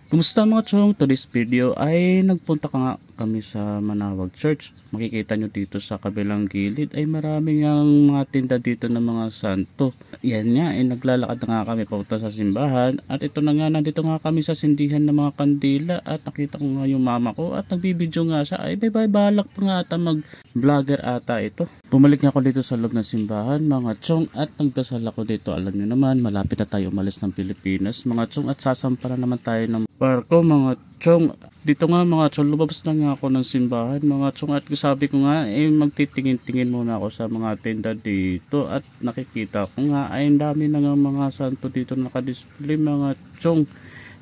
Kumusta mga chong? To this video ay nagpunta ka nga kami sa Manawag Church. Makikita nyo dito sa kabilang gilid ay maraming ang mga tinda dito ng mga santo. Yan nga, ay naglalakad na nga kami papunta sa simbahan. At ito na nga, nandito nga kami sa sindihan ng mga kandila. At nakita ko nga yung mama ko at nagbibideo nga siya. Ay balak pa nga ata mag vlogger ata ito. Bumalik nga ako dito sa loob ng simbahan mga chong at nagdasal ako dito. Alam nyo naman, malapit na tayo umalis ng Pilipinas mga chong at sasampa na naman tayo ng barko mga chong. Dito nga mga chong, lumabas na nga ako ng simbahan mga chong at sabi ko nga magtitingin-tingin muna ako sa mga tenda dito at nakikita ko nga ay dami na nga mga santo dito nakadisplay mga chong.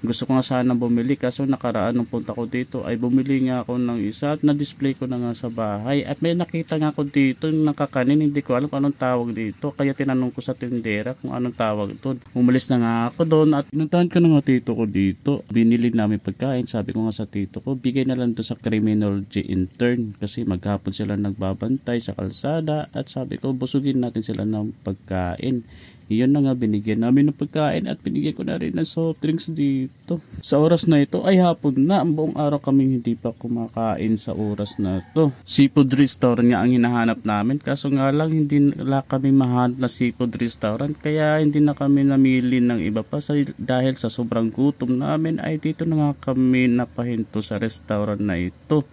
Gusto ko nga sana bumili kaso nakaraan nung punta ko dito ay bumili nga ako ng isa at na-display ko na nga sa bahay. At may nakita nga ako dito nakakanin, hindi ko alam kung anong tawag dito. Kaya tinanong ko sa tindera kung anong tawag doon. Umalis na nga ako doon at pinuntahan ko na nga tito ko dito. Binili namin pagkain. Sabi ko nga sa tito ko, bigay na lang doon sa criminology intern kasi maghapon sila nagbabantay sa kalsada at sabi ko busugin natin sila ng pagkain. Iyon na nga, binigyan namin ng pagkain at binigyan ko na rin ng soft drinks dito. Sa oras na ito ay hapon na. Ang buong araw kaming hindi pa kumakain sa oras na ito. Seafood restaurant nga ang hinahanap namin. Kaso nga lang hindi na kami mahanap na seafood restaurant. Kaya hindi na kami namili ng iba pa. Dahil sa sobrang gutom namin ay dito na nga kami napahinto sa restaurant na ito.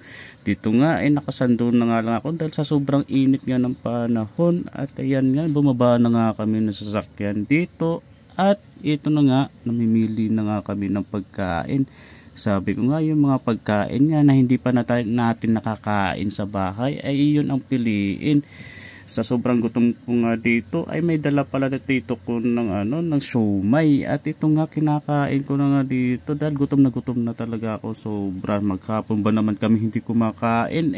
Dito nga ay nakasando na nga lang ako dahil sa sobrang init nga ng panahon. At ayan nga, bumaba na nga kami ng sasakyan dito. At ito na nga, namimili na nga kami ng pagkain. Sabi ko nga, yung mga pagkain nga na hindi pa natin nakakain sa bahay ay iyon ang piliin. Sa sobrang gutom ko nga dito ay may dala pala na tito ko ng siomay at ito nga kinakain ko na nga dito dahil gutom na talaga ako sobra. Maghapon ba naman kami hindi kumakain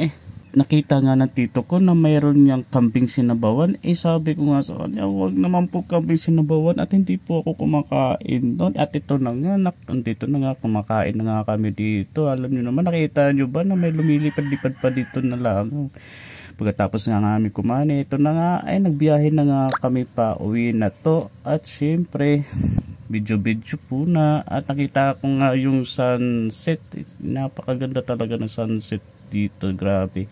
nakita nga ng tito ko na mayroon niyang kambing sinabawan sabi ko nga sa kanya wag naman po kambing sinabawan at hindi po ako kumakain doon. At ito na nga dito na nga kumakain na nga kami dito. Alam niyo naman, nakita niyo ba na may lumilipad-lipad pa dito na lang. Pagkatapos nga namin kumain, ito na nga ay nagbiyahe na nga kami pa uwi na to. At syempre video po na at nakita ko nga yung sunset. Napakaganda talaga ng sunset dito, grabe.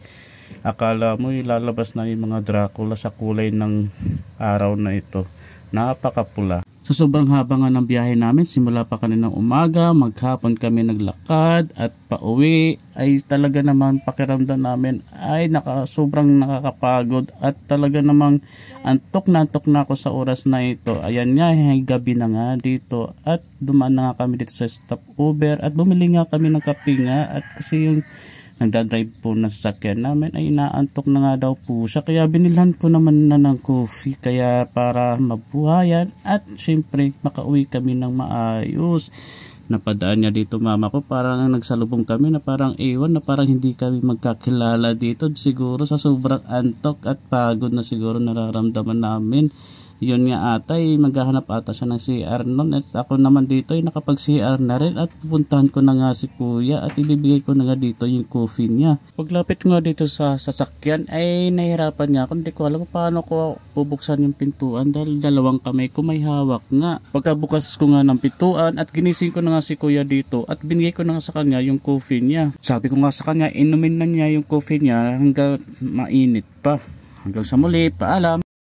Akala mo ilalabas na yung mga Dracula sa kulay ng araw na ito. Napakapula. Sa sobrang haba nga ng biyahe namin, simula pa kaninang umaga, maghapon kami naglakad at pauwi ay talaga naman pakiramdam namin ay sobrang nakakapagod at talaga namang antok na ako sa oras na ito. Ayan nga, gabi na nga dito at dumaan na nga kami dito sa stopover at bumili nga kami ng kape nga at kasi yung nagdadrive po na sasakyan namin ay inaantok na nga daw po siya. Kaya binilhan ko naman na ng coffee kaya para mabuhayan at syempre makauwi kami ng maayos. Napadaan niya dito mama ko, parang nagsalubong kami na parang ewan na parang hindi kami magkakilala dito. Siguro sa sobrang antok at pagod na siguro nararamdaman namin. Yun nga ata maghahanap ata siya ng CR noon at ako naman dito nakapag CR na rin at pupuntahan ko na nga si kuya at ibibigay ko na nga dito yung coffee niya. Paglapit ko nga dito sa sasakyan ay nahirapan nga ako, hindi ko alam paano ko bubuksan yung pintuan dahil dalawang kamay ko may hawak nga. Pagkabukas ko nga ng pintuan at ginising ko na nga si kuya dito at binigay ko na nga sa kanya yung coffee niya. Sabi ko nga sa kanya inumin na niya yung coffee niya hanggang mainit pa. Hanggang sa muli, paalam.